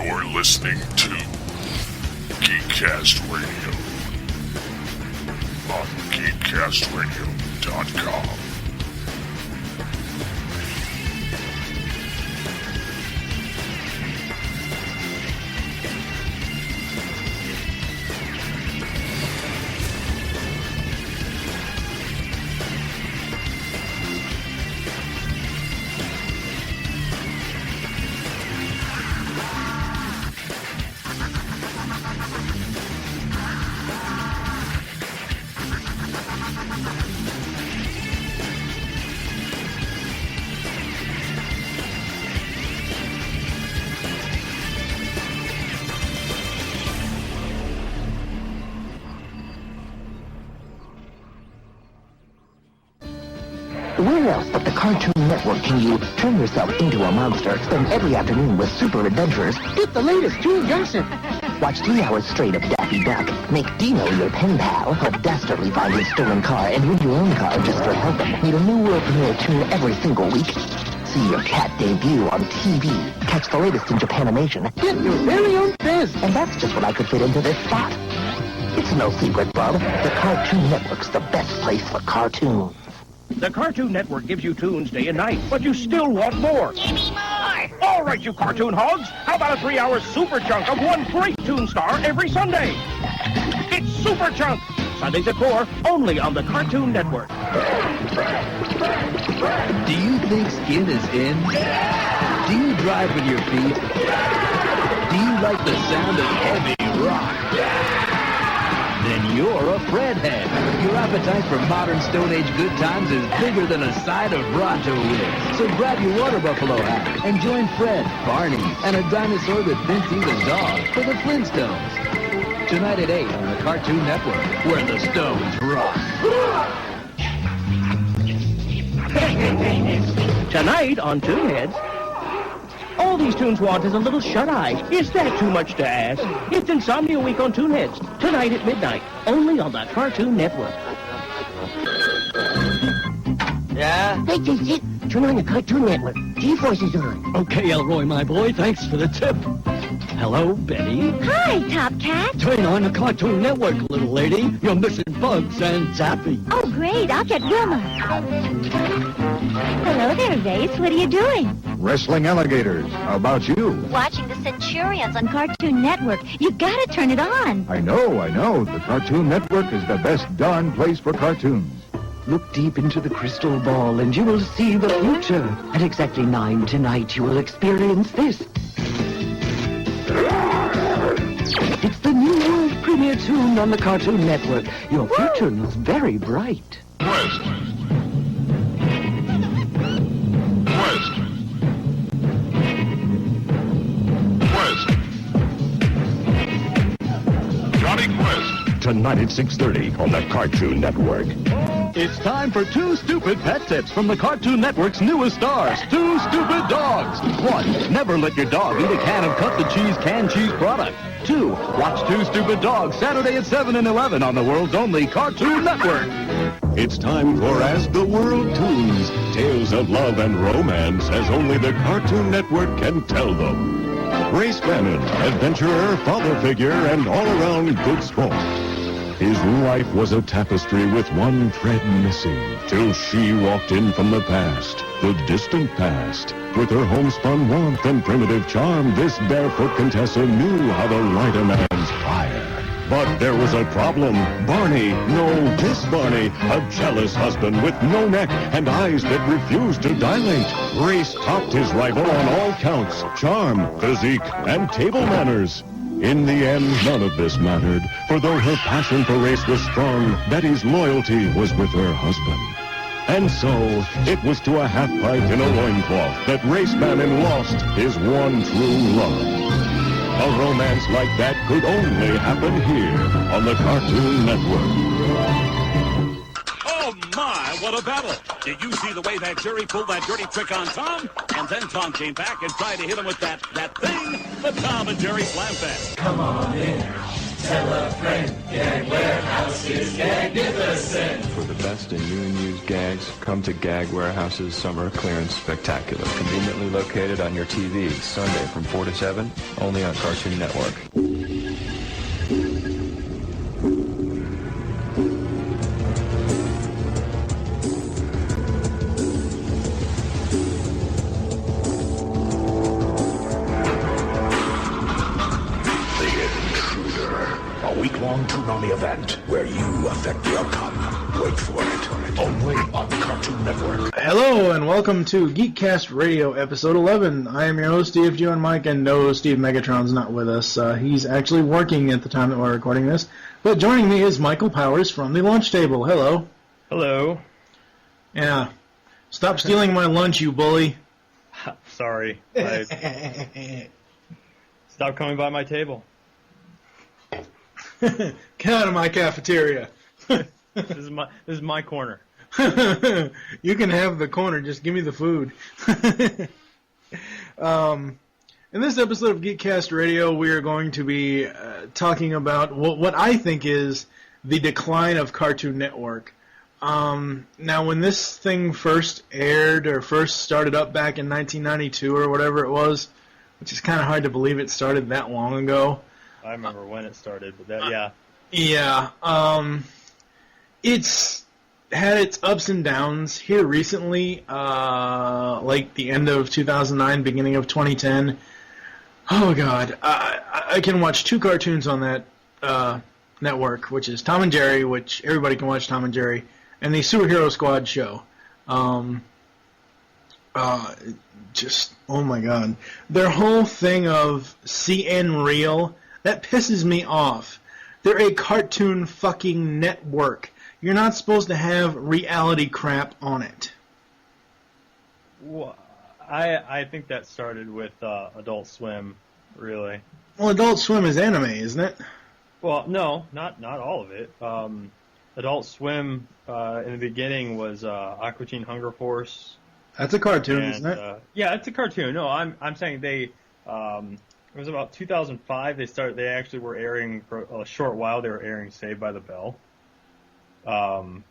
You're listening to Geekcast Radio on geekcastradio.com. Where else but the Cartoon Network can you turn yourself into a monster, spend every afternoon with super adventurers, get the latest toon gossip, watch 3 hours straight of Daffy Duck, make Dino your pen pal, help dastardly find his stolen car, and win your own car just for helping, meet a new world premiere toon every single week, see your cat debut on TV, catch the latest in Japanimation, get your very own quiz, and that's just what I could fit into this spot. It's no secret, bub. The Cartoon Network's the best place for cartoons. The Cartoon Network gives you tunes day and night, but you still want more. Give me more! All right, you cartoon hogs. How about a 3-hour super chunk of one great toon star every Sunday? It's Super Chunk. Sundays at 4, only on the Cartoon Network. Do you think skin is in? Do you drive with your feet? Do you like the sound of heavy rock? Then you're a Fredhead. Your appetite for modern Stone Age good times is bigger than a side of Bronto ribs. So grab your water buffalo hat and join Fred, Barney, and a dinosaur that thinks he's a dog for the Flintstones. Tonight at 8 on the Cartoon Network, where the Stones rock. Tonight on Toonheads, all these tunes want is a little shut-eye. Is that too much to ask? It's Insomnia Week on Toonheads, tonight at midnight, only on the Cartoon Network. Yeah? Hey, JC, turn on the Cartoon Network. G-Force is on. Okay, Elroy, my boy, thanks for the tip. Hello, Betty. Hi, Top Cat. Turn on the Cartoon Network, little lady. You're missing Bugs and Zappy. Oh, great. I'll get Wilma. Hello there, Race. What are you doing? Wrestling alligators. How about you? Watching the Centurions on Cartoon Network. You gotta turn it on. I know. The Cartoon Network is the best darn place for cartoons. Look deep into the crystal ball and you will see the future. At exactly 9 tonight, you will experience this. It's the new world premiere tune on the Cartoon Network. Your future looks very bright. West. Johnny Quest. Tonight at 6:30 on the Cartoon Network. It's time for 2 stupid pet tips from the Cartoon Network's newest stars, 2 Stupid Dogs. 1, never let your dog eat a can of cut the cheese canned cheese product. 2, watch 2 Stupid Dogs Saturday at 7 and 11 on the world's only Cartoon Network. It's time for As the World Tunes, tales of love and romance as only the Cartoon Network can tell them. Race Bannon, adventurer, father figure, and all-around good sport. His life was a tapestry with one thread missing, till she walked in from the past, the distant past. With her homespun warmth and primitive charm, this barefoot Contessa knew how to light a man's fire. But there was a problem. Barney, no, this Barney, a jealous husband with no neck and eyes that refused to dilate. Race topped his rival on all counts, charm, physique, and table manners. In the end, none of this mattered, for though her passion for Race was strong, Betty's loyalty was with her husband. And so, it was to a half-pint in a loincloth that Race Bannon lost his one true love. A romance like that could only happen here on the Cartoon Network. Oh, my, what a battle. Did you see the way that Jerry pulled that dirty trick on Tom? And then Tom came back and tried to hit him with that thing, the Tom and Jerry Slam Fest. Come on in. For the best in new and used gags, come to Gag Warehouse's Summer Clearance Spectacular. Conveniently located on your TV, Sunday from 4 to 7, only on Cartoon Network. A week-long Toonami event where you affect the outcome. Wait for it. Only on Cartoon Network. Hello and welcome to Geekcast Radio episode 11. I am your host, Steve Joe and Mike, and no, Steve Megatron's not with us. He's actually working at the time that we're recording this. But joining me is Michael Powers from the lunch table. Hello. Hello. Yeah. Stop stealing my lunch, you bully. Sorry. Stop coming by my table. Get out of my cafeteria. This is my corner. You can have the corner, just give me the food. In this episode of Geekcast Radio, we are going to be talking about what I think is the decline of Cartoon Network. Now, when this thing first aired or first started up back in 1992 or whatever it was, which is kind of hard to believe it started that long ago. I remember when it started, but that, yeah. Yeah, it's had its ups and downs here recently, like the end of 2009, beginning of 2010. Oh, God. I can watch two cartoons on that network, which is Tom and Jerry, which everybody can watch Tom and Jerry, and the Superhero Squad show. Just, oh, my God. Their whole thing of CN Real, that pisses me off. They're a cartoon fucking network. You're not supposed to have reality crap on it. Well, I think that started with Adult Swim, really. Well, Adult Swim is anime, isn't it? Well, no, not all of it. Adult Swim in the beginning was Aqua Teen Hunger Force. That's a cartoon, isn't it? Yeah, it's a cartoon. No, I'm saying they. It was about 2005. They actually were airing for a short while. They were airing Saved by the Bell. And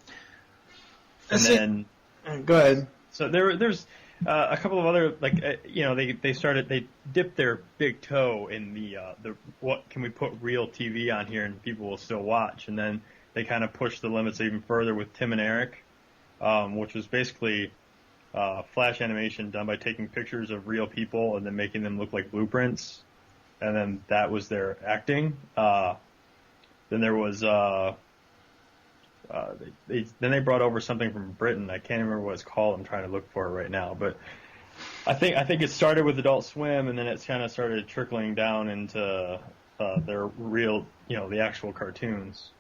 then go ahead. So there's a couple of other they dipped their big toe in the what can we put real TV on here and people will still watch, and then they kind of pushed the limits even further with Tim and Eric, which was basically flash animation done by taking pictures of real people and then making them look like blueprints. And then that was their acting. Then there was they brought over something from Britain. I can't remember what it's called. I'm trying to look for it right now. But I think it started with Adult Swim, and then it's kind of started trickling down into their real, the actual cartoons.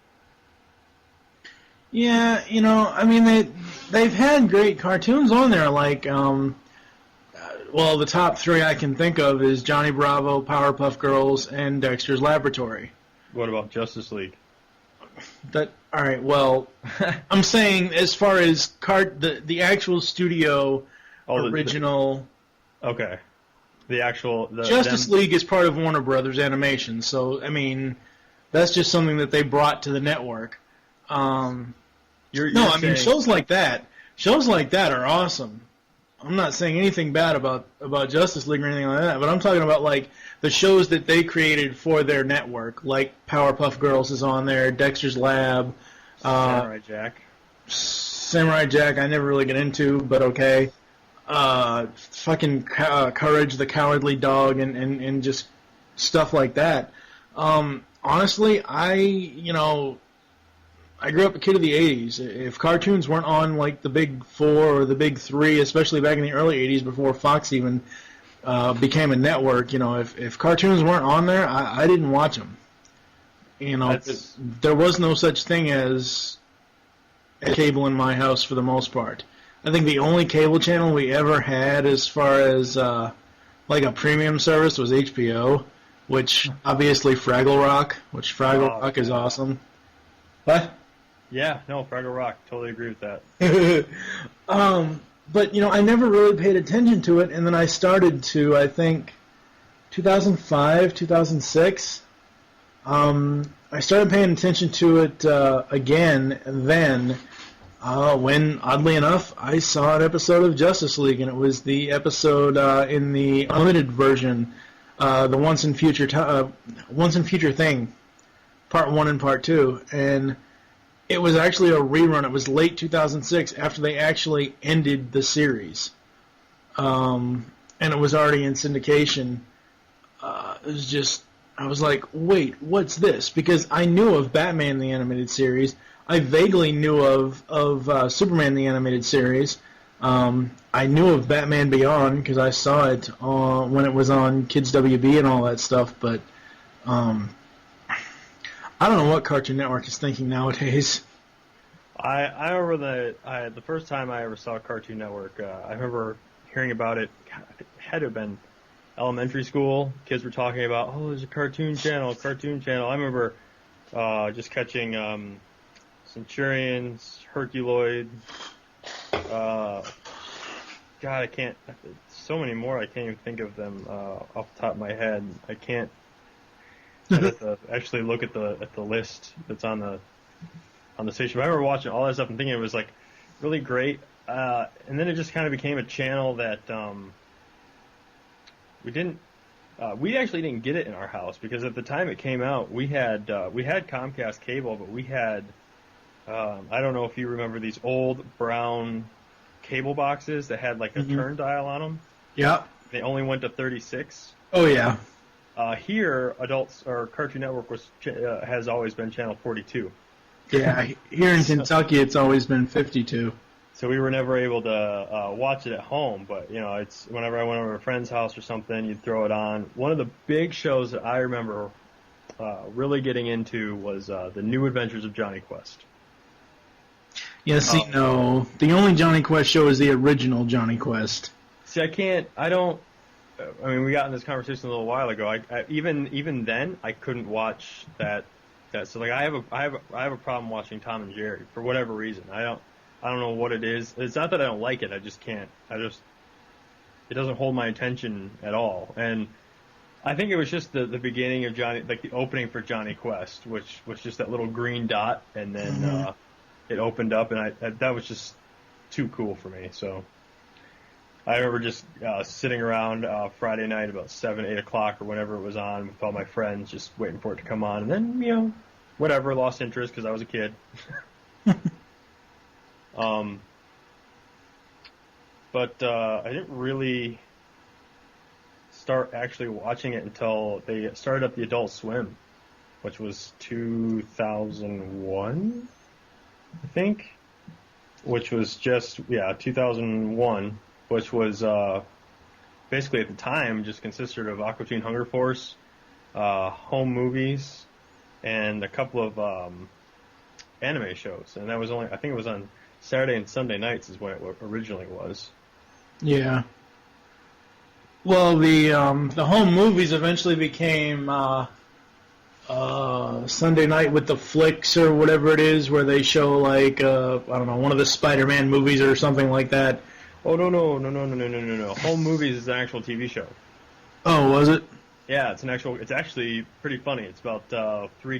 Yeah, I mean they've had great cartoons on there, like well, the top three I can think of is Johnny Bravo, Powerpuff Girls, and Dexter's Laboratory. What about Justice League? All right, well, I'm saying as far as the actual studio original. Okay. The actual Justice League is part of Warner Brothers Animation, so I mean that's just something that they brought to the network. I mean shows like that are awesome. I'm not saying anything bad about Justice League or anything like that, but I'm talking about like the shows that they created for their network, like Powerpuff Girls is on there, Dexter's Lab, Samurai Jack. Samurai Jack I never really get into, but okay. Fucking Courage the Cowardly Dog and just stuff like that. Honestly, I grew up a kid of the 80s. If cartoons weren't on like the big four or the big three, especially back in the early 80s before Fox even became a network, if cartoons weren't on there, I didn't watch them. There was no such thing as cable in my house for the most part. I think the only cable channel we ever had as far as like a premium service was HBO, which obviously Fraggle Rock, which Fraggle Rock is awesome. What? Yeah, no, Fraggle Rock. Totally agree with that. But, I never really paid attention to it, and then I started to, I think, 2005, 2006. I started paying attention to it again then when, oddly enough, I saw an episode of Justice League, and it was the episode in the unlimited version, the Once in Future thing, Part 1 and Part 2, and it was actually a rerun. It was late 2006 after they actually ended the series, and it was already in syndication. It was just, I was like, wait, what's this? Because I knew of Batman the Animated Series. I vaguely knew of Superman the Animated Series. I knew of Batman Beyond because I saw it when it was on Kids WB and all that stuff, but I don't know what Cartoon Network is thinking nowadays. I remember the first time I ever saw Cartoon Network, I remember hearing about it, it had to have been elementary school. Kids were talking about, oh, there's a cartoon channel. I remember just catching Centurions, Herculoid, God, I can't, so many more, I can't even think of them off the top of my head. I can't, I'd have to actually look at the list that's on the station. But I remember watching all that stuff and thinking it was like really great. And then it just kind of became a channel that we actually didn't get it in our house because at the time it came out, we had Comcast cable, but we had I don't know if you remember these old brown cable boxes that had like a turn dial on them. Yeah. They only went to 36. Oh yeah. Here, adults or Cartoon Network has always been channel 42. Yeah, here in Kentucky, it's always been 52. So we were never able to watch it at home, but you know, it's whenever I went over to a friend's house or something, you'd throw it on. One of the big shows that I remember really getting into was The New Adventures of Johnny Quest. Yeah, see, no, the only Johnny Quest show is the original Johnny Quest. See, I mean, we got in this conversation a little while ago. I even then, I couldn't watch that. So like, I have a problem watching Tom and Jerry for whatever reason. I don't know what it is. It's not that I don't like it. I just can't. It doesn't hold my attention at all. And I think it was just the beginning of Johnny, like the opening for Johnny Quest, which was just that little green dot, and then it opened up, and that was just too cool for me. So I remember just sitting around Friday night about 7, 8 o'clock or whenever it was on with all my friends, just waiting for it to come on, and then whatever, lost interest because I was a kid. But I didn't really start actually watching it until they started up the Adult Swim, which was 2001, I think, which was 2001, which was basically at the time just consisted of Aqua Teen Hunger Force, home movies, and a couple of anime shows, and that was I think it was on Saturday and Sunday nights is when it originally was. Yeah. Well, the home movies eventually became Sunday night with the flicks or whatever it is, where they show like I don't know, one of the Spider-Man movies or something like that. Oh no! Home movies is an actual TV show. Oh, was it? Yeah, it's actually pretty funny. It's about three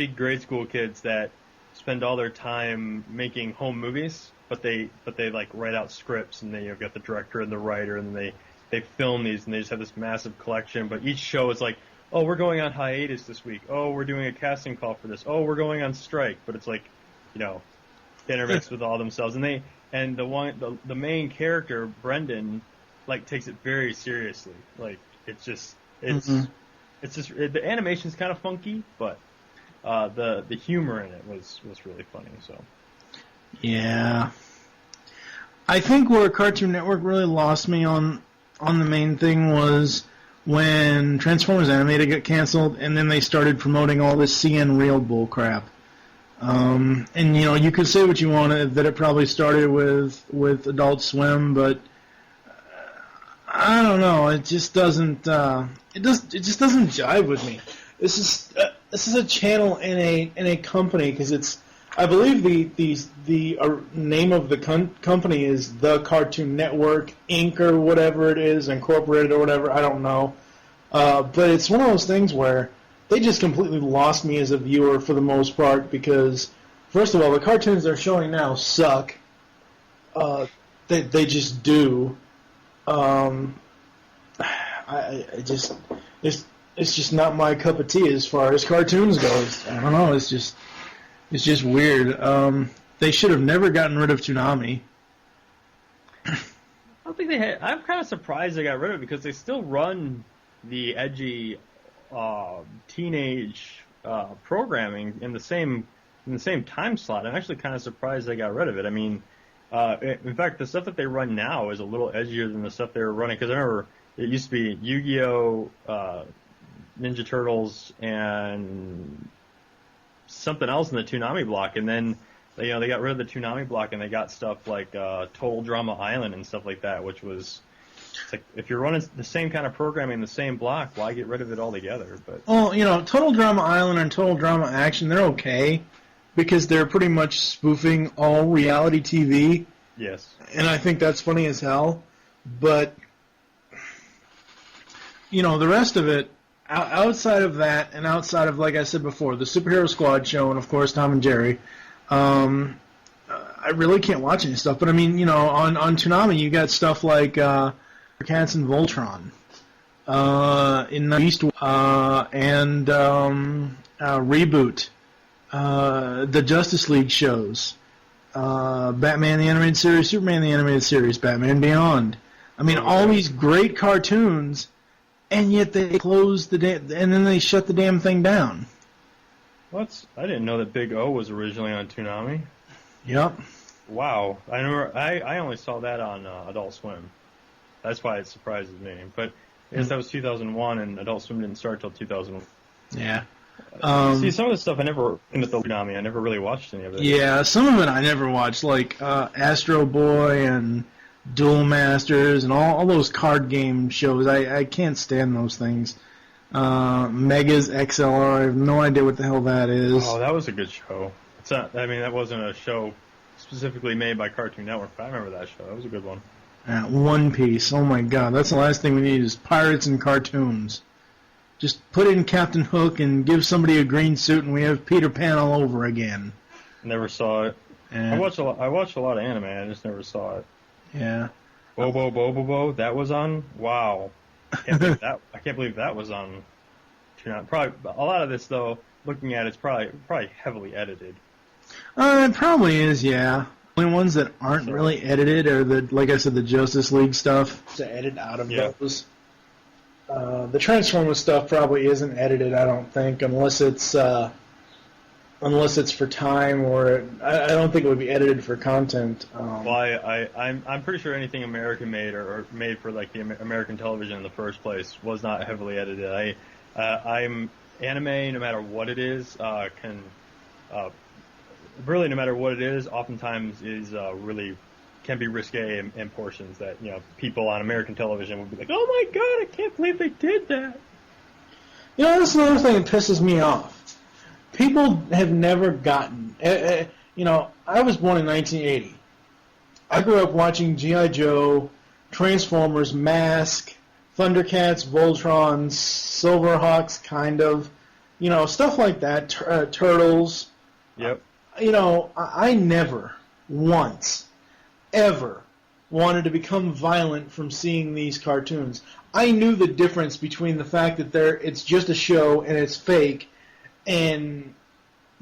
grade school kids that spend all their time making home movies, but they like write out scripts, and you've got the director and the writer, and then they film these, and they just have this massive collection. But each show is like, oh, we're going on hiatus this week. Oh, we're doing a casting call for this. Oh, we're going on strike. But it's like, intermixed with all themselves, and the main character, Brendan, like takes it very seriously. Like the animation's kind of funky, but the humor in it was really funny. So yeah, I think where Cartoon Network really lost me on the main thing was when Transformers Animated got canceled, and then they started promoting all this CN Real bull crap. And you could say what you wanted, that it probably started with Adult Swim, but I don't know. It just doesn't. It just doesn't jive with me. This is a channel in a company, because it's, I believe the name of the company is the Cartoon Network Inc. or whatever it is, Incorporated or whatever. I don't know. But it's one of those things where they just completely lost me as a viewer for the most part because, first of all, the cartoons they're showing now suck. They just do. It's just not my cup of tea as far as cartoons goes. I don't know. It's just weird. They should have never gotten rid of Toonami. I don't think they had. I'm kind of surprised they got rid of it because they still run the edgy teenage programming in the same time slot. I'm actually kind of surprised they got rid of it. I mean, in fact, the stuff that they run now is a little edgier than the stuff they were running. Because I remember it used to be Yu-Gi-Oh, Ninja Turtles, and something else in the Toonami block, and then they got rid of the Toonami block and they got stuff like Total Drama Island and stuff like that, which was. It's like, if you're running the same kind of programming in the same block, why get rid of it altogether? But well, Total Drama Island and Total Drama Action, they're okay because they're pretty much spoofing all reality TV. Yes. And I think that's funny as hell. But, the rest of it, outside of that and outside of, like I said before, the Superhero Squad show and, of course, Tom and Jerry, I really can't watch any stuff. But, I mean, on Toonami, you got stuff like Cats and Voltron, in the East, and Reboot, the Justice League shows, Batman the Animated Series, Superman the Animated Series, Batman Beyond. I mean, all these great cartoons, and yet they close and then they shut the damn thing down. I didn't know that Big O was originally on Toonami. Yep. Wow. I only saw that on Adult Swim. That's why it surprises me. But I guess that was 2001, and Adult Swim didn't start till 2001. Yeah. See, some of the stuff I never into the Toonami. I never really watched any of it. Yeah, some of it I never watched, like Astro Boy and Duel Masters and all those card game shows. I can't stand those things. Megas XLR, I have no idea what the hell that is. Oh, that was a good show. That wasn't a show specifically made by Cartoon Network, but I remember that show. That was a good one. One Piece. Oh my God, that's the last thing we need is pirates and cartoons. Just put in Captain Hook and give somebody a green suit, and we have Peter Pan all over again. Never saw it. I watched a lot of anime. I just never saw it. Yeah. Bobo, that was on. Wow. I can't believe that was on. Probably a lot of this though. Looking at it's probably heavily edited. It probably is. Yeah. The only ones that aren't really edited are like I said, the Justice League stuff. To edit out of those. The Transformers stuff probably isn't edited, I don't think, unless it's for time, or I don't think it would be edited for content. I'm pretty sure anything American made or made for like the American television in the first place was not heavily edited. I'm anime, no matter what it is, really no matter what it is, oftentimes is really can be risque in portions that people on American television would be like, oh my God, I can't believe they did that. That's another thing that pisses me off. People have never gotten. I was born in 1980. I grew up watching G.I. Joe, Transformers, Mask, Thundercats, Voltron, Silverhawks, kind of, stuff like that. Turtles. Yep. I never once ever wanted to become violent from seeing these cartoons. I knew the difference between the fact that it's just a show and it's fake, and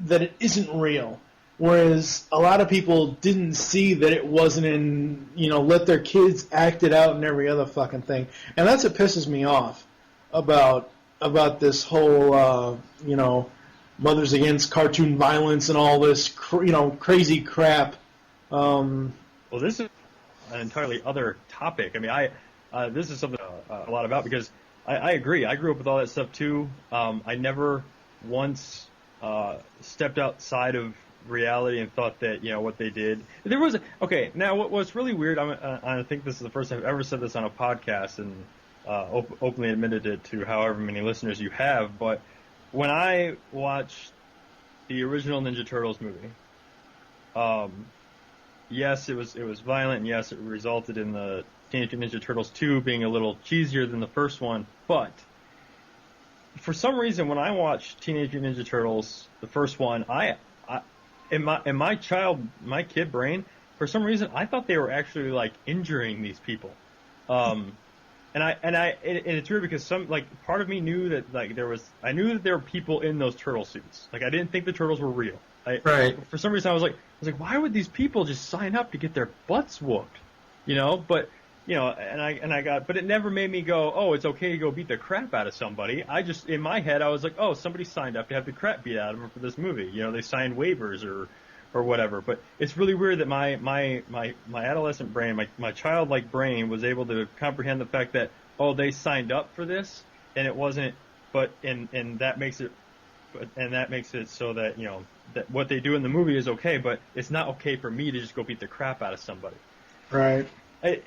that it isn't real. Whereas a lot of people didn't see that it wasn't in, let their kids act it out and every other fucking thing. And that's what pisses me off about this whole, Mothers Against Cartoon Violence and all this, crazy crap. Well, this is an entirely other topic. I mean, this is something a lot about because I agree. I grew up with all that stuff too. I never once stepped outside of reality and thought that what they did. There was now what's really weird. I think this is the first time I've ever said this on a podcast and openly admitted it to however many listeners you have. But when I watched the original Ninja Turtles movie, yes, it was violent, and yes, it resulted in the Teenage Mutant Ninja Turtles 2 being a little cheesier than the first one, but for some reason, when I watched Teenage Mutant Ninja Turtles, the first one, in my kid brain, for some reason, I thought they were actually like injuring these people. And it's weird because part of me knew that I knew that there were people in those turtle suits. Like I didn't think the turtles were real. Right. For some reason I was like, why would these people just sign up to get their butts whooped? But it never made me go, oh, it's okay to go beat the crap out of somebody. In my head I was like, oh, somebody signed up to have the crap beat out of them for this movie. They signed waivers or whatever. But it's really weird that my adolescent brain, my childlike brain, was able to comprehend the fact that, oh, they signed up for this, and it wasn't. And that makes it so that that what they do in the movie is okay, but it's not okay for me to just go beat the crap out of somebody. Right. I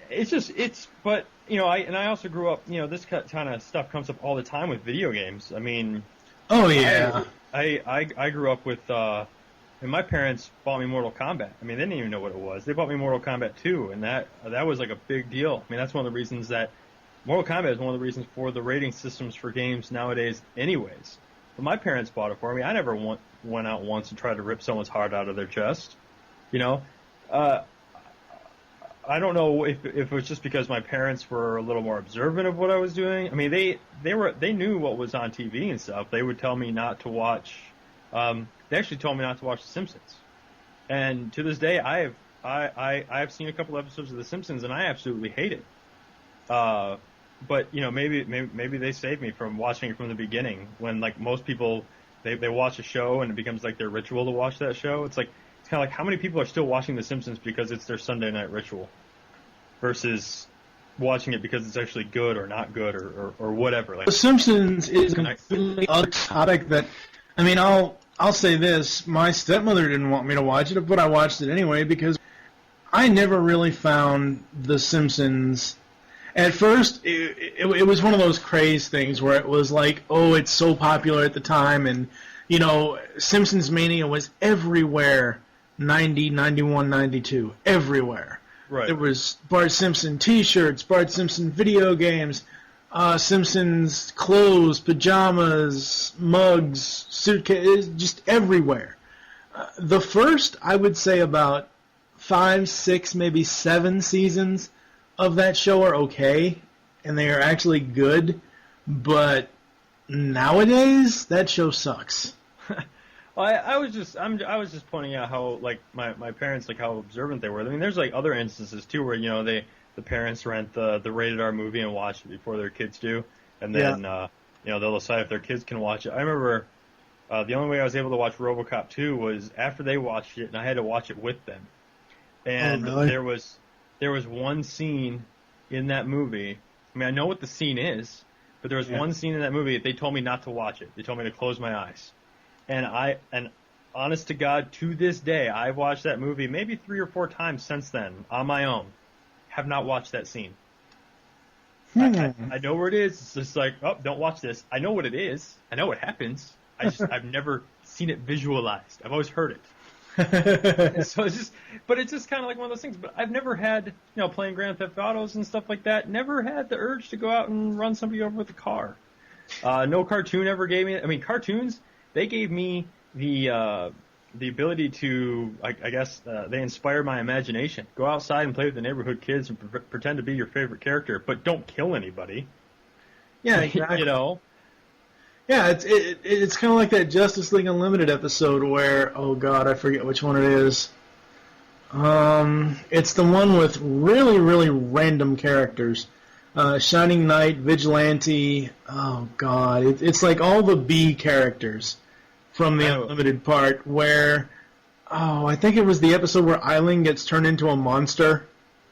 also grew up. This kind of stuff comes up all the time with video games. I mean. Oh yeah. I grew up with. And my parents bought me Mortal Kombat. I mean, they didn't even know what it was. They bought me Mortal Kombat 2, and that was like a big deal. I mean, that's one of the reasons that Mortal Kombat is one of the reasons for the rating systems for games nowadays anyways. But my parents bought it for me. I never went out once and tried to rip someone's heart out of their chest. I don't know if it was just because my parents were a little more observant of what I was doing. I mean, they knew what was on TV and stuff. They would tell me not to watch. They actually told me not to watch The Simpsons, and to this day, I've seen a couple episodes of The Simpsons, and I absolutely hate it. But maybe they saved me from watching it from the beginning. When like most people, they watch a show and it becomes like their ritual to watch that show. It's kind of like how many people are still watching The Simpsons because it's their Sunday night ritual, versus watching it because it's actually good or not good or whatever. Like, The Simpsons is a completely other topic that, I mean, I'll say this, my stepmother didn't want me to watch it, but I watched it anyway because I never really found The Simpsons. At first, it was one of those craze things where it was like, oh, it's so popular at the time, and, Simpsons Mania was everywhere, 90, 91, 92, everywhere. Right. There was Bart Simpson t-shirts, Bart Simpson video games, Simpsons clothes, pajamas, mugs, suitcases, just everywhere. The first, I would say about 5, 6, maybe 7 seasons of that show are okay, and they are actually good, but nowadays, that show sucks. Well, I was just pointing out how, like, my parents, like, how observant they were. I mean, there's, like, other instances, too, where, the parents rent the rated R movie and watch it before their kids do, and then they'll decide if their kids can watch it. I remember the only way I was able to watch RoboCop 2 was after they watched it, and I had to watch it with them. And there was one scene in that movie. I mean, I know what the scene is, but there was one scene in that movie that they told me not to watch it. They told me to close my eyes, and honest to God, to this day, I've watched that movie maybe 3 or 4 times since then on my own. Have not watched that scene. I know where it is. It's just like, oh, don't watch this. I know what it is. I know what happens. I've never seen it visualized. I've always heard it. So it's just kind of like one of those things. But I've never had, playing Grand Theft Autos and stuff like that. Never had the urge to go out and run somebody over with a car. No cartoon ever gave me. I mean, cartoons, they gave me the ability to, I guess, they inspire my imagination. Go outside and play with the neighborhood kids and pretend to be your favorite character, but don't kill anybody. Yeah, exactly. Yeah, it's kind of like that Justice League Unlimited episode where, oh God, I forget which one it is. It's the one with really, really random characters. Shining Knight, Vigilante, oh God, it's like all the B characters from the Unlimited part where, I think it was the episode where Eileen gets turned into a monster.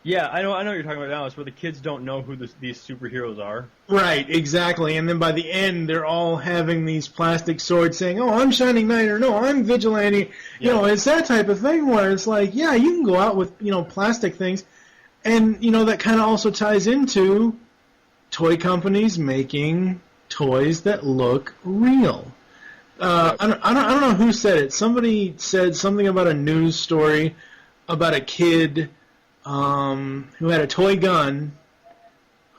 Yeah, I know what you're talking about now. It's where the kids don't know who these superheroes are. Right, exactly. And then by the end, they're all having these plastic swords saying, oh, I'm Shining Knight, or no, I'm Vigilante. Yeah. It's that type of thing where it's like, yeah, you can go out with, plastic things. And, that kind of also ties into toy companies making toys that look real. I don't know who said it. Somebody said something about a news story about a kid who had a toy gun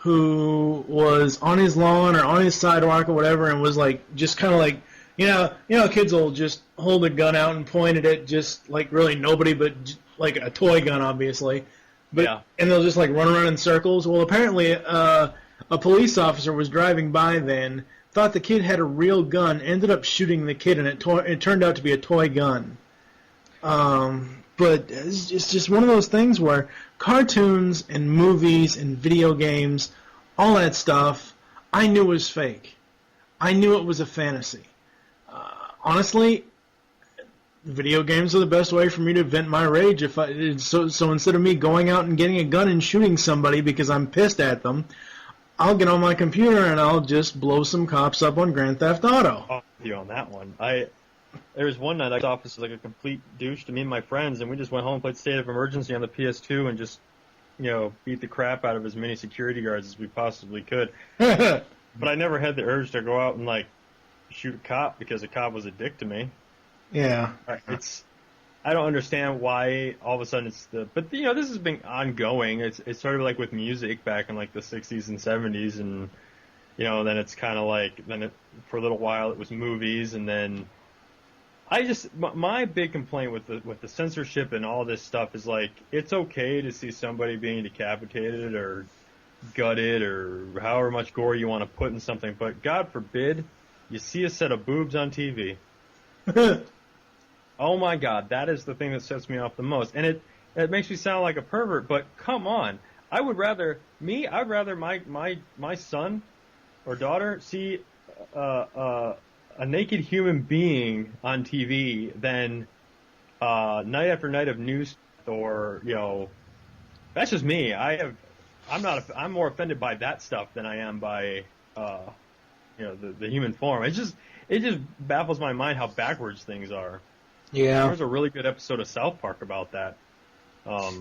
who was on his lawn or on his sidewalk or whatever, and was like just kind of like, you know, kids will just hold a gun out and point it at just like really nobody, but like a toy gun, obviously. But yeah. And they'll just like run around in circles. Well, apparently, a police officer was driving by then, thought the kid had a real gun, ended up shooting the kid, and it turned out to be a toy gun. But it's just one of those things where cartoons and movies and video games, all that stuff, I knew was fake. I knew it was a fantasy. Honestly, video games are the best way for me to vent my rage. So instead of me going out and getting a gun and shooting somebody because I'm pissed at them, I'll get on my computer and I'll just blow some cops up on Grand Theft Auto. I'll with you on that one. There was one night I was office like a complete douche to me and my friends, and we just went home and played State of Emergency on the PS2 and just, beat the crap out of as many security guards as we possibly could. But I never had the urge to go out and like shoot a cop because a cop was a dick to me. Yeah. I don't understand why all of a sudden but this has been ongoing. It's sort of like with music back in like the 60s and 70s, and then it's kind of like for a little while it was movies, and then my big complaint with the censorship and all this stuff is like, it's okay to see somebody being decapitated or gutted or however much gore you want to put in something, but God forbid you see a set of boobs on TV. Oh my God, that is the thing that sets me off the most. And it makes me sound like a pervert, but come on. I'd rather my son or daughter see a naked human being on TV than night after night of news, or that's just me. I'm more offended by that stuff than I am by the human form. It just baffles my mind how backwards things are. Yeah. There was a really good episode of South Park about that. I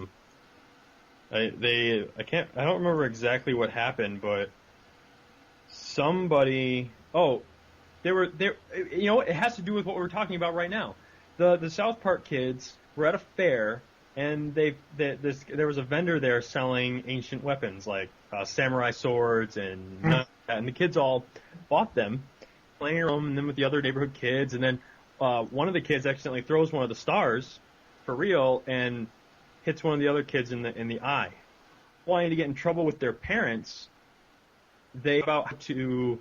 don't remember exactly what happened, but somebody, it has to do with what we're talking about right now. The South Park kids were at a fair, and there was a vendor there selling ancient weapons like samurai swords and the kids all bought them, playing around and then with the other neighborhood kids, and then one of the kids accidentally throws one of the stars for real and hits one of the other kids in the eye. Wanting to get in trouble with their parents, they about to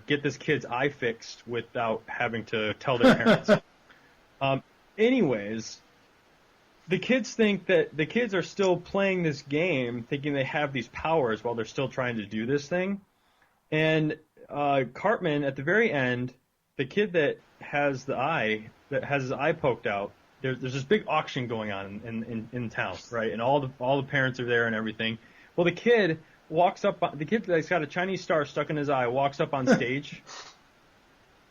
get this kid's eye fixed without having to tell their parents. Anyways, the kids think that the kids are still playing this game, thinking they have these powers while they're still trying to do this thing. And Cartman, at the very end, the kid that has his eye poked out, there's this big auction going on in town, right? And all the parents are there and everything. Well, the kid that's got a Chinese star stuck in his eye walks up on stage,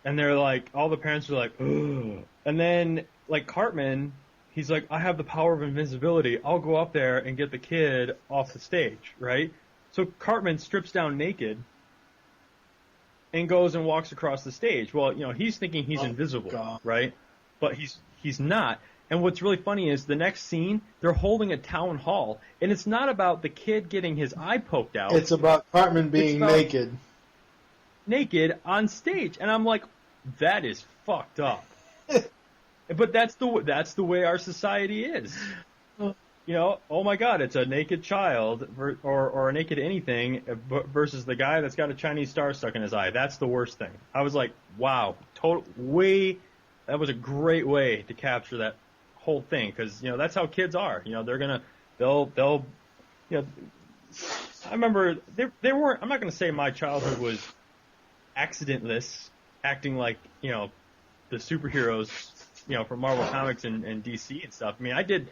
and they're like, all the parents are like, ugh. And then like Cartman, he's like, I have the power of invincibility. I'll go up there and get the kid off the stage, right? So Cartman strips down naked and goes and walks across the stage. Well, he's thinking he's invisible, God. Right? But he's not. And what's really funny is the next scene, they're holding a town hall, and it's not about the kid getting his eye poked out. It's about Cartman being naked. Naked on stage. And I'm like, that is fucked up. But that's the way our society is. Oh my God, it's a naked child or a naked anything versus the guy that's got a Chinese star stuck in his eye. That's the worst thing. I was like, wow, that was a great way to capture that whole thing, because that's how kids are. They'll I remember they weren't. I'm not going to say my childhood was accidentless, acting like the superheroes from Marvel Comics and DC and stuff. I mean, I did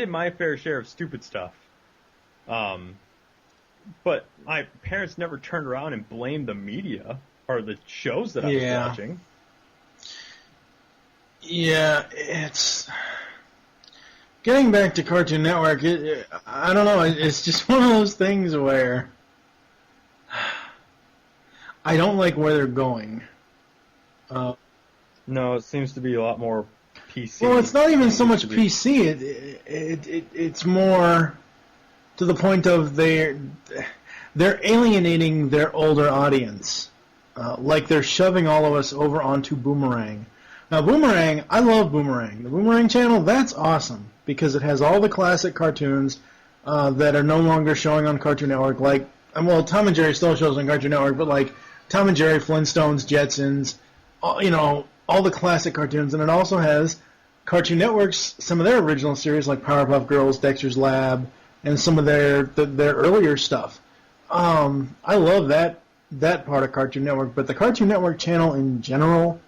my fair share of stupid stuff. But my parents never turned around and blamed the media or the shows that I was watching. Yeah, it's getting back to Cartoon Network. I don't know. It's just one of those things where I don't like where they're going. No, it seems to be a lot more PC. Well, it's not even so much PC. It's more to the point of they're alienating their older audience. Like they're shoving all of us over onto Boomerang. Now, Boomerang, I love Boomerang. The Boomerang channel, that's awesome because it has all the classic cartoons that are no longer showing on Cartoon Network. Like, well, Tom and Jerry still shows on Cartoon Network, but like Tom and Jerry, Flintstones, Jetsons, all the classic cartoons. And it also has Cartoon Network's, some of their original series like Powerpuff Girls, Dexter's Lab, and some of their earlier stuff. I love that part of Cartoon Network, but the Cartoon Network channel in general,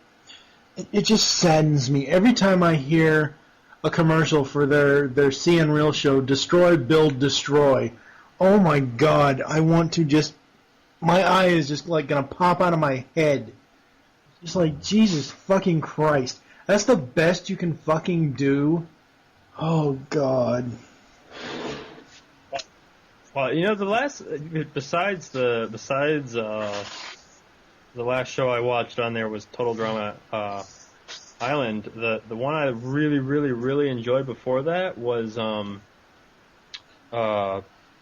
it just saddens me every time I hear a commercial for their CN Real show, Destroy, Build, Destroy. Oh my God, I want to just, my eye is just like going to pop out of my head. Just like, Jesus fucking Christ. That's the best you can fucking do? Oh God. Well, the last, besides the last show I watched on there was Total Drama Island. The one I really, really, really enjoyed before that was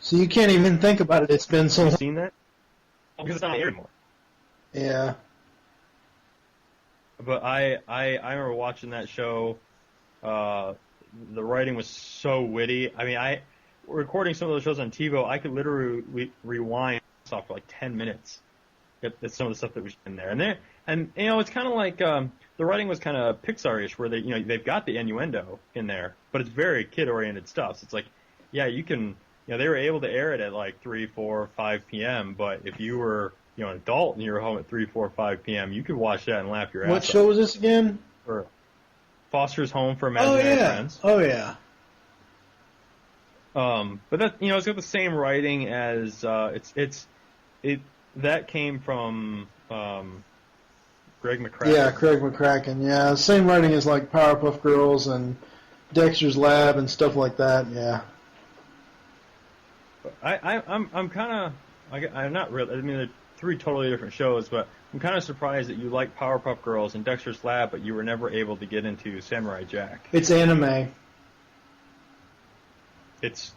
So you can't even think about it. It's been so. Have you seen that? Because it's not here anymore. Yeah. But I remember watching that show. The writing was so witty. I mean, recording some of those shows on TiVo, I could literally rewind stuff for like 10 minutes. At some of the stuff that was in there, and it's kind of like the writing was kind of Pixar-ish, where they've got the innuendo in there, but it's very kid-oriented stuff. So it's like, yeah, you can, they were able to air it at like 3, 4, 5 p.m. But if you were, an adult and you were home at 3, 4, 5 p.m., you could watch that and laugh your ass off. What show was this again? For Foster's Home for Imaginary Friends. Oh yeah. But that it's got the same writing as that came from Greg McCracken. Yeah, Craig McCracken. Yeah, same writing as like Powerpuff Girls and Dexter's Lab and stuff like that. Yeah. I'm kind of I'm not really. I mean, they're 3 totally different shows, but I'm kind of surprised that you like Powerpuff Girls and Dexter's Lab, but you were never able to get into Samurai Jack. It's anime. It's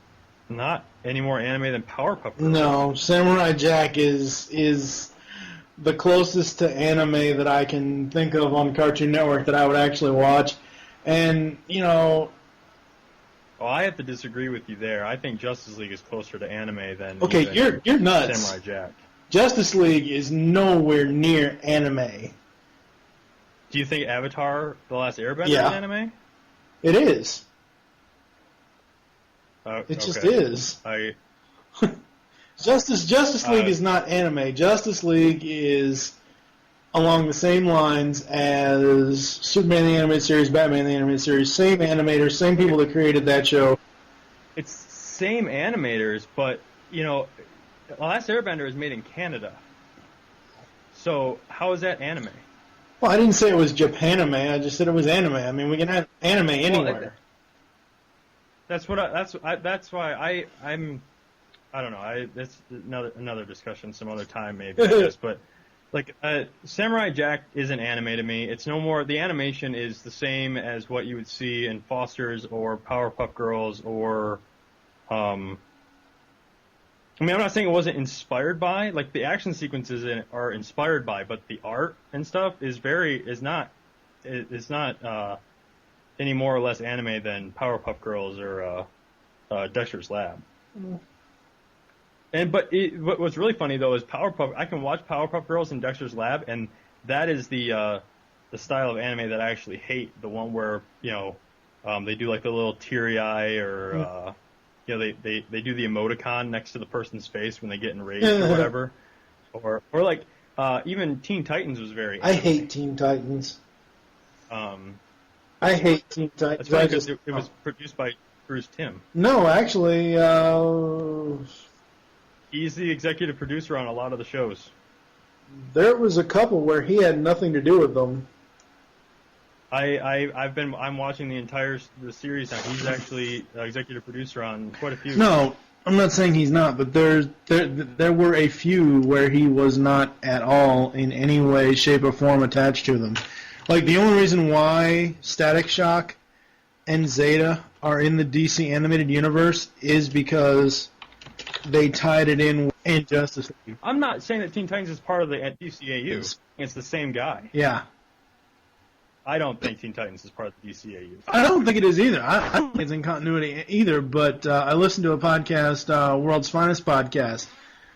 not any more anime than Powerpuff Girls. No, Samurai Jack is the closest to anime that I can think of on Cartoon Network that I would actually watch. And, Well, I have to disagree with you there. I think Justice League is closer to anime than Okay, you're nuts. Samurai Jack. Justice League is nowhere near anime. Do you think Avatar: The Last Airbender is anime? It is. It just is. Justice League is not anime. Justice League is along the same lines as Superman the Animated Series, Batman the Animated Series. Same animators, same people that created that show. It's same animators, but, The Last Airbender is made in Canada. So how is that anime? Well, I didn't say it was Japanime. I just said it was anime. I mean, we can have anime anywhere. That's why I'm. I don't know. That's another discussion some other time maybe. I guess, but Samurai Jack isn't anime to me. It's no more. The animation is the same as what you would see in Foster's or Powerpuff Girls or. I'm not saying it wasn't inspired by. Like the action sequences in it are inspired by, but the art and stuff is not any more or less anime than Powerpuff Girls or Dexter's Lab. Mm. What's really funny though is I can watch Powerpuff Girls and Dexter's Lab, and that is the style of anime that I actually hate. The one where they do like the little teary eye or they do the emoticon next to the person's face when they get enraged or whatever, or like even Teen Titans was very. I hate Teen Titans. I hate Teen Titans. That's funny because it was produced by Bruce Timm. No, actually, he's the executive producer on a lot of the shows. There was a couple where he had nothing to do with them. I'm watching the series now. He's actually executive producer on quite a few. No, I'm not saying he's not, but there were a few where he was not at all in any way, shape, or form attached to them. Like, the only reason why Static Shock and Zeta are in the DC animated universe is because they tied it in And Justice League. I'm not saying that Teen Titans is part of the DCAU. It's the same guy. Yeah. I don't think Teen Titans is part of the DCAU. I don't think it is either. I don't think it's in continuity either, but I listened to a podcast, World's Finest Podcast,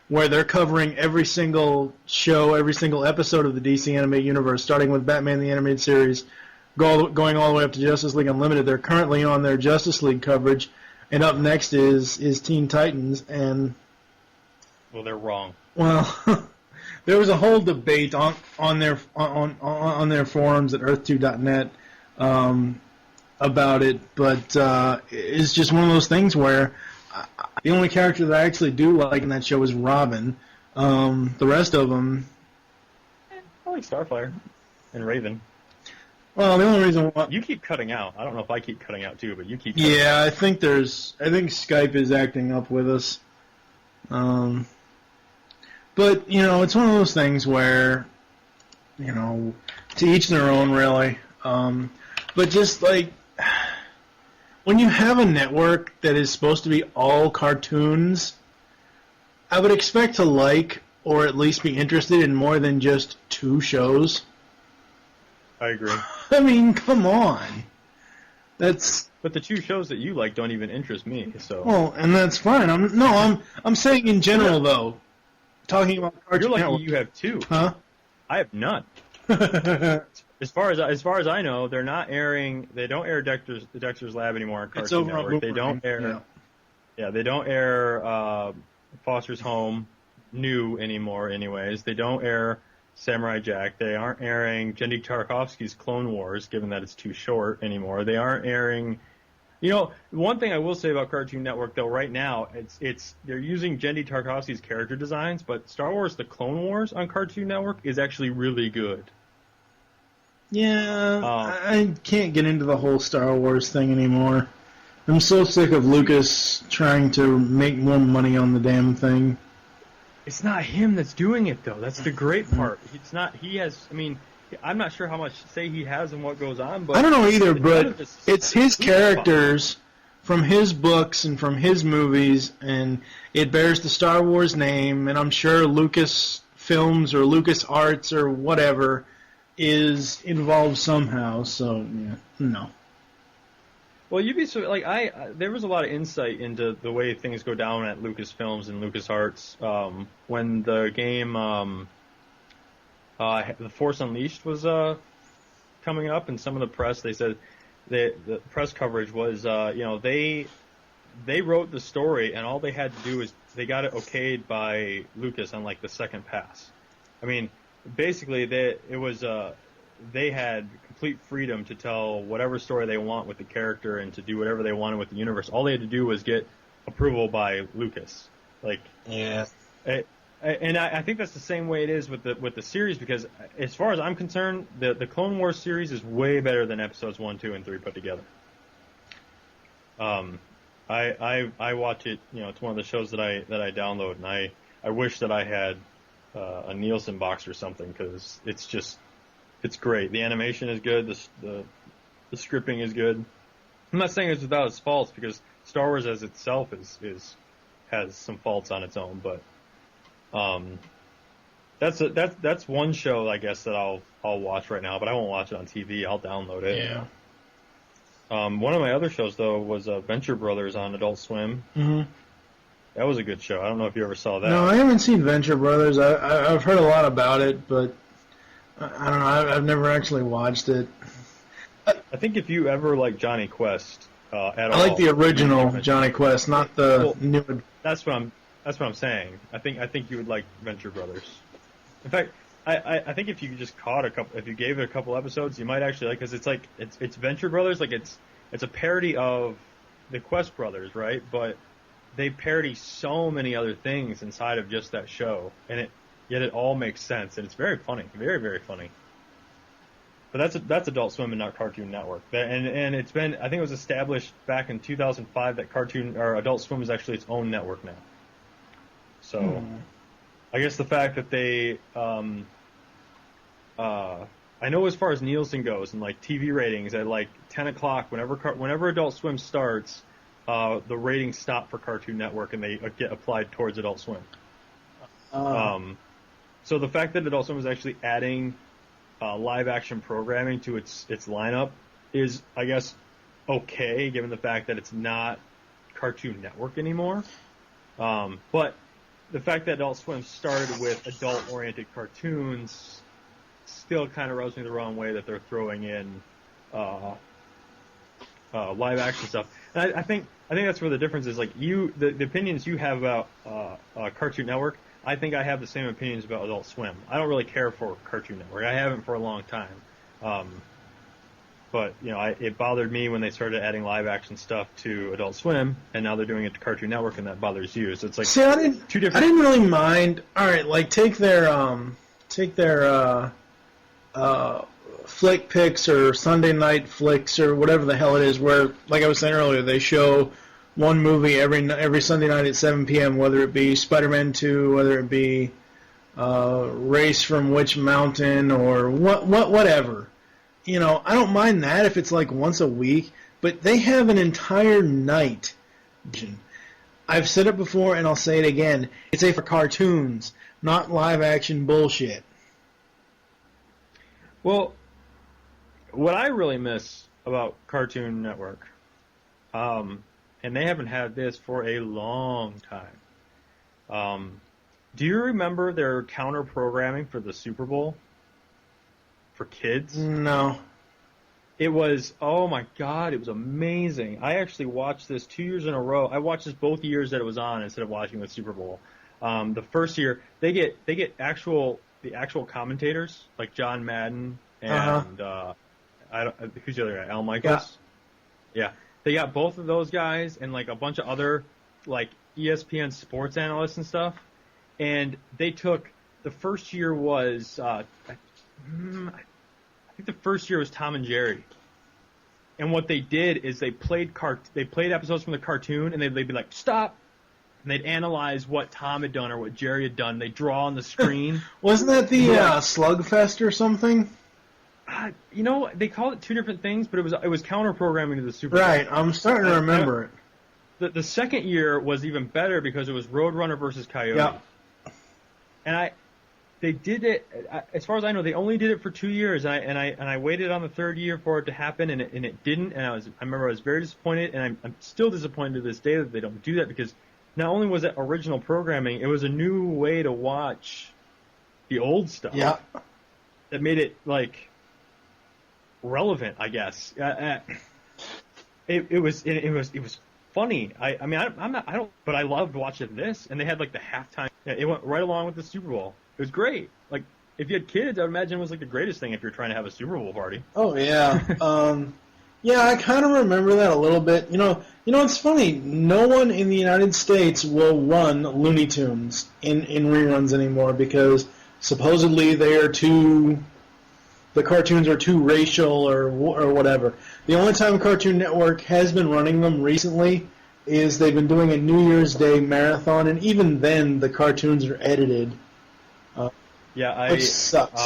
where they're covering every single show, every single episode of the DC Animated Universe, starting with Batman the Animated Series, going all the way up to Justice League Unlimited. They're currently on their Justice League coverage, and up next is Teen Titans, and... Well, they're wrong. Well... There was a whole debate on their forums at Earth2.net about it, but it's just one of those things where the only character that I actually do like in that show is Robin. The rest of them... I like Starfire and Raven. Well, the only reason why... You keep cutting out. I don't know if I keep cutting out too, but you keep cutting out. I think Skype is acting up with us. But, you know, it's one of those things where, you know, to each their own, really. But just, like, when you have a network that is supposed to be all cartoons, I would expect to like, or at least be interested in more than just 2 shows. I agree. I mean, come on. But the 2 shows that you like don't even interest me, so... Well, and that's fine. I'm saying in general, though. Talking about Cartoon You're lucky Network. you have 2. Huh? I have none. As far as I know, they're not airing. They don't air Dexter's Lab anymore on Cartoon Network. They don't air. Yeah, they don't air Foster's Home new anymore. Anyways, they don't air Samurai Jack. They aren't airing Jendy Tarkovsky's Clone Wars, given that it's too short anymore. They aren't airing. You know, one thing I will say about Cartoon Network, though, right now, it's they're using Jendy Tarkovsky's character designs, but Star Wars: The Clone Wars on Cartoon Network is actually really good. Yeah, I can't get into the whole Star Wars thing anymore. I'm so sick of Lucas trying to make more money on the damn thing. It's not him that's doing it, though. That's the great part. It's not. He has. I mean, I'm not sure how much say he has in what goes on, but I don't know either. But it's his characters from his books and from his movies, and it bears the Star Wars name. And I'm sure Lucas Films or Lucas Arts or whatever is involved somehow. So yeah, no. Well, you'd be so like there was a lot of insight into the way things go down at Lucasfilms and LucasArts when the game The Force Unleashed was coming up, and some of the press they said the press coverage was they wrote the story, and all they had to do is they got it okayed by Lucas on like the second pass. I mean, basically they had complete freedom to tell whatever story they want with the character and to do whatever they wanted with the universe. All they had to do was get approval by Lucas. Like, yeah. I think that's the same way it is with the series, because as far as I'm concerned, the Clone Wars series is way better than episodes 1, 2, and 3 put together. I watch it. You know, it's one of the shows that I download, and I wish that I had a Nielsen box or something, because it's great. The animation is good. The scripting is good. I'm not saying it's without its faults, because Star Wars as itself has some faults on its own, but that's one show I guess that I'll watch right now, but I won't watch it on TV. I'll download it. Yeah. One of my other shows though was Venture Brothers on Adult Swim. Mm-hmm. That was a good show. I don't know if you ever saw that. No, I haven't seen Venture Brothers. I've heard a lot about it, but I don't know. I've never actually watched it. I think if you ever like Johnny Quest at all, I like the original Johnny Quest, not the new. That's what I'm saying. I think you would like Venture Brothers. In fact, I think if you just if you gave it a couple episodes, you might actually like, because it's Venture Brothers, like it's a parody of the Quest Brothers, right? But they parody so many other things inside of just that show, and yet it all makes sense, and it's very funny, very, very funny. But that's Adult Swim and not Cartoon Network. And it's been, I think it was established back in 2005 that Adult Swim is actually its own network now. So, I guess the fact that they, I know as far as Nielsen goes and like TV ratings at like 10 o'clock, whenever Adult Swim starts, the ratings stop for Cartoon Network and they get applied towards Adult Swim. So the fact that Adult Swim is actually adding live-action programming to its lineup is, I guess, okay, given the fact that it's not Cartoon Network anymore. But the fact that Adult Swim started with adult-oriented cartoons still kind of rubs me the wrong way that they're throwing in live-action stuff. And I think that's where the difference is. Like the opinions you have about Cartoon Network, I think I have the same opinions about Adult Swim. I don't really care for Cartoon Network. I haven't for a long time. But it bothered me when they started adding live-action stuff to Adult Swim, and now they're doing it to Cartoon Network, and that bothers you. So it's like two different. I didn't really mind. All right, like take their flick picks or Sunday night flicks or whatever the hell it is, where, like I was saying earlier, they show one movie every Sunday night at 7 p.m., whether it be Spider-Man 2, whether it be Race from Witch Mountain, or whatever. I don't mind that if it's like once a week, but they have an entire night. I've said it before and I'll say it again. It's for cartoons, not live-action bullshit. Well, what I really miss about Cartoon Network, and they haven't had this for a long time. Do you remember their counter-programming for the Super Bowl for kids? No. It was, oh my God, it was amazing. I actually watched this 2 years in a row. I watched this both years that it was on instead of watching the Super Bowl. The first year, they get the actual commentators, like John Madden and who's the other guy? Al Michaels? Yeah. They got both of those guys and like a bunch of other like ESPN sports analysts and stuff. And they took, the first year was I think the first year was Tom and Jerry. And what they did is they played episodes from the cartoon, and they'd be like, stop, and they'd analyze what Tom had done or what Jerry had done. They'd draw on the screen. Wasn't that the Slugfest or something? They called it two different things, but it was counter-programming to the Super Bowl. Right, I'm starting to remember it. The second year was even better because it was Roadrunner versus Coyote. Yep. And they did it, as far as I know, they only did it for 2 years, and I waited on the third year for it to happen, and it didn't, and I remember I was very disappointed, and I'm still disappointed to this day that they don't do that, because not only was it original programming, it was a new way to watch the old stuff. Yeah. That made it, like, relevant, I guess. It was funny. But I loved watching this, and they had, like, the halftime. It went right along with the Super Bowl. It was great. Like, if you had kids, I would imagine it was like the greatest thing if you're trying to have a Super Bowl party. Oh yeah, yeah. I kind of remember that a little bit. It's funny. No one in the United States will run Looney Tunes in reruns anymore because supposedly the cartoons are too racial or whatever. The only time Cartoon Network has been running them recently is they've been doing a New Year's Day marathon, and even then the cartoons are edited. Which sucks.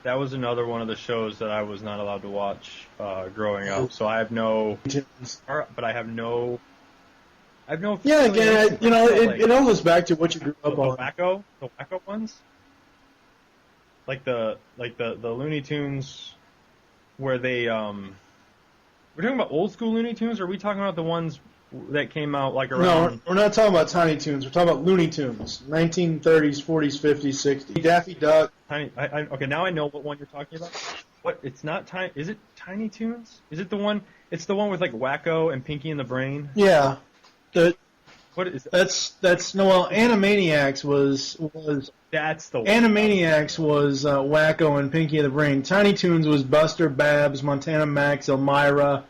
That was another one of the shows that I was not allowed to watch growing up. So I have no. But I have no. Yeah, again, it all goes back to what you grew up on. The Wacko ones, like the Looney Tunes, where they we're talking about old school Looney Tunes, or are we talking about the ones that came out like around... No, we're not talking about Tiny Toons. We're talking about Looney Tunes. 1930s, 40s, 50s, 60s. Daffy Duck. Okay, now I know what one you're talking about. What? It's not Tiny... Is it Tiny Toons? Is it the one... It's the one with, like, Wacko and Pinky and the Brain? Yeah. What is that? That's... No, well, Animaniacs was... That's the one. Animaniacs was Wacko and Pinky and the Brain. Tiny Toons was Buster, Babs, Montana Max, Elmira,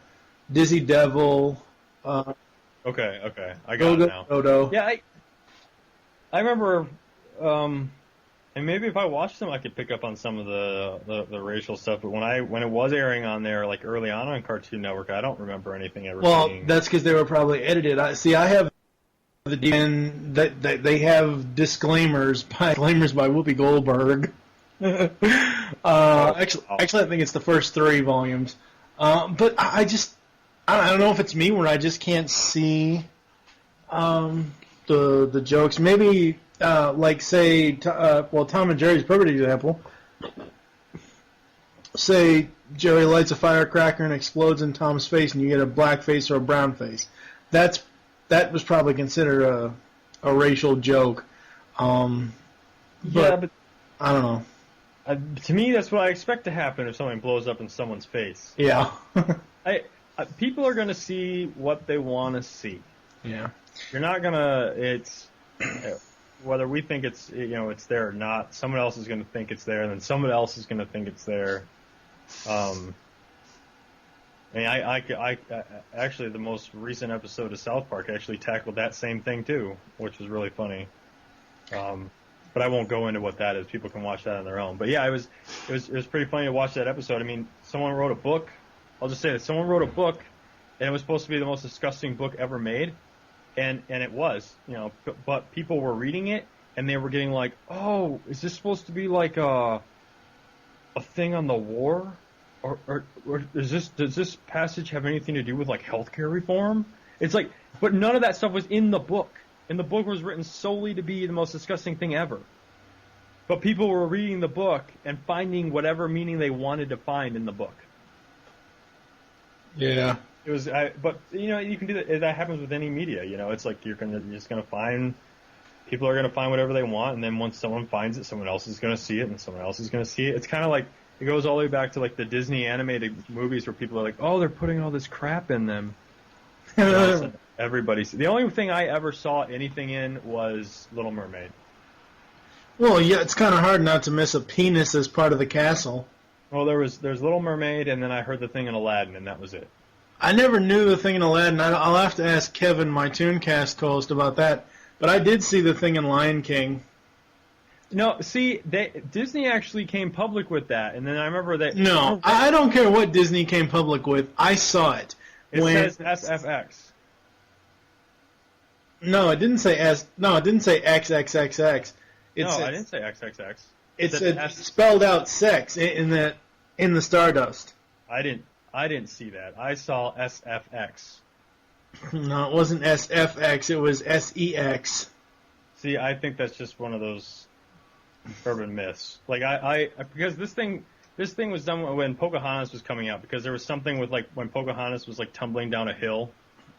Dizzy Devil... Okay, I got it now. Dodo. Yeah, I remember, and maybe if I watched them, I could pick up on some of the racial stuff. But when it was airing on there, like early on Cartoon Network, I don't remember anything ever. Well, seeing. That's because they were probably edited. I have and that they have disclaimers by Whoopi Goldberg. Actually, I think it's the first 3 volumes. But I don't know if it's me where I just can't see the jokes. Maybe like say, Tom and Jerry's a perfect example. Say Jerry lights a firecracker and explodes in Tom's face, and you get a black face or a brown face. That was probably considered a racial joke. But I don't know. To me, that's what I expect to happen if something blows up in someone's face. Yeah. People are going to see what they want to see. Yeah. You're not going to, it's, whether we think it's, it's there or not, someone else is going to think it's there, and then someone else is going to think it's there. I actually, the most recent episode of South Park actually tackled that same thing too, which was really funny. But I won't go into what that is. People can watch that on their own. But yeah, it was pretty funny to watch that episode. I mean, someone wrote a book. I'll just say that someone wrote a book, and it was supposed to be the most disgusting book ever made, and it was, but people were reading it, and they were getting like, oh, is this supposed to be like a thing on the war, or does this passage have anything to do with like healthcare reform? It's like, but none of that stuff was in the book. And the book was written solely to be the most disgusting thing ever. But people were reading the book and finding whatever meaning they wanted to find in the book. Yeah. It was, but you can do that. That happens with any media. It's like you're just gonna find, people are gonna find whatever they want, and then once someone finds it, someone else is gonna see it, and someone else is gonna see it. It's kind of like, it goes all the way back to like the Disney animated movies where people are like, oh, they're putting all this crap in them. The only thing I ever saw anything in was Little Mermaid. Well, yeah, it's kind of hard not to miss a penis as part of the castle. Well, there's Little Mermaid, and then I heard the thing in Aladdin, and that was it. I never knew the thing in Aladdin. I'll have to ask Kevin, my Tooncast co-host, about that. But I did see the thing in Lion King. No, see, Disney actually came public with that, and then I remember that. No, I don't care what Disney came public with. I saw it. It says SFX. No, it didn't say S. No, it didn't say XXXX. I didn't say XXX. It spelled out sex in the Stardust. I didn't see that. I saw SFX. No, it wasn't SFX. It was SEX. See, I think that's just one of those urban myths. Like because this thing was done when Pocahontas was coming out, because there was something with like when Pocahontas was like tumbling down a hill.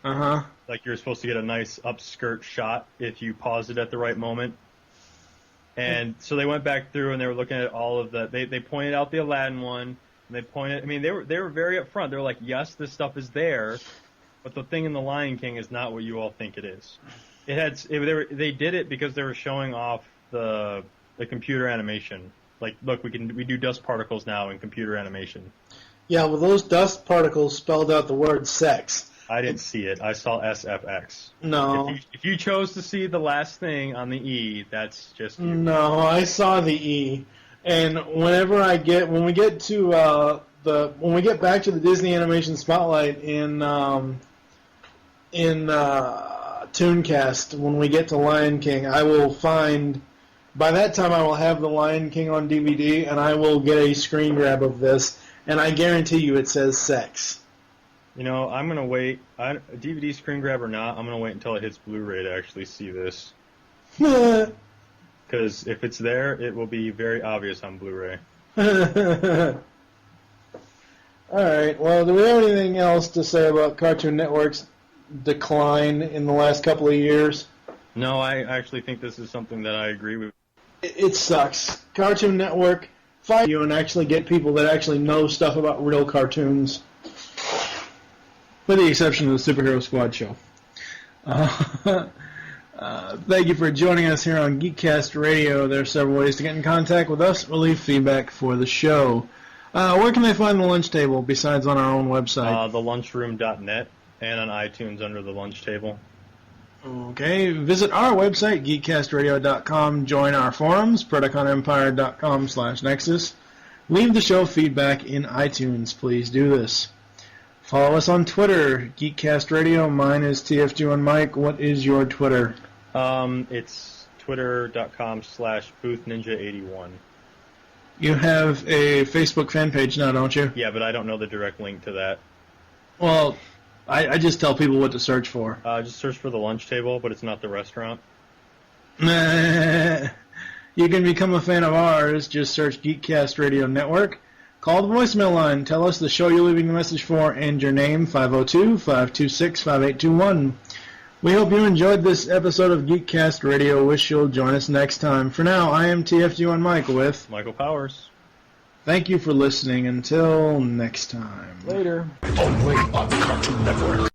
Uh-huh. Like you're supposed to get a nice upskirt shot if you pause it at the right moment. And so they went back through and they were looking at all of the. They pointed out the Aladdin one. And they pointed. I mean, they were very upfront. They were like, yes, this stuff is there, but the thing in the Lion King is not what you all think it is. They did it because they were showing off the computer animation. Like, look, we do dust particles now in computer animation. Yeah, well, those dust particles spelled out the word sex. I didn't see it. I saw SFX. No. If you chose to see the last thing on the E, that's just you. No, I saw the E. And when we get back to the Disney Animation Spotlight in Tooncast, when we get to Lion King, I will find. By that time, I will have the Lion King on DVD, and I will get a screen grab of this, and I guarantee you it says sex. I'm going to wait. DVD screen grab or not, I'm going to wait until it hits Blu-ray to actually see this. Because if it's there, it will be very obvious on Blu-ray. All right. Well, do we have anything else to say about Cartoon Network's decline in the last couple of years? No, I actually think this is something that I agree with. It sucks. Cartoon Network, fight you and actually get people that actually know stuff about real cartoons. With the exception of the Superhero Squad show. Thank you for joining us here on Geekcast Radio. There are several ways to get in contact with us or leave feedback for the show. Where can they find the lunch table besides on our own website? Thelunchroom.net and on iTunes under the lunch table. Okay, visit our website, geekcastradio.com. Join our forums, PredaconEmpire.com/Nexus. Leave the show feedback in iTunes. Please do this. Follow us on Twitter, Geekcast Radio. Mine is TFG and Mike. What is your Twitter? It's twitter.com/BoothNinja81. You have a Facebook fan page now, don't you? Yeah, but I don't know the direct link to that. Well, I just tell people what to search for. Just search for the lunch table, but it's not the restaurant. You can become a fan of ours. Just search Geekcast Radio Network. Call the voicemail line. Tell us the show you're leaving the message for and your name, 502-526-5821. We hope you enjoyed this episode of Geekcast Radio. Wish you'll join us next time. For now, I am TFG1 Mike with Michael Powers. Thank you for listening. Until next time. Later. Only on Cartoon Network.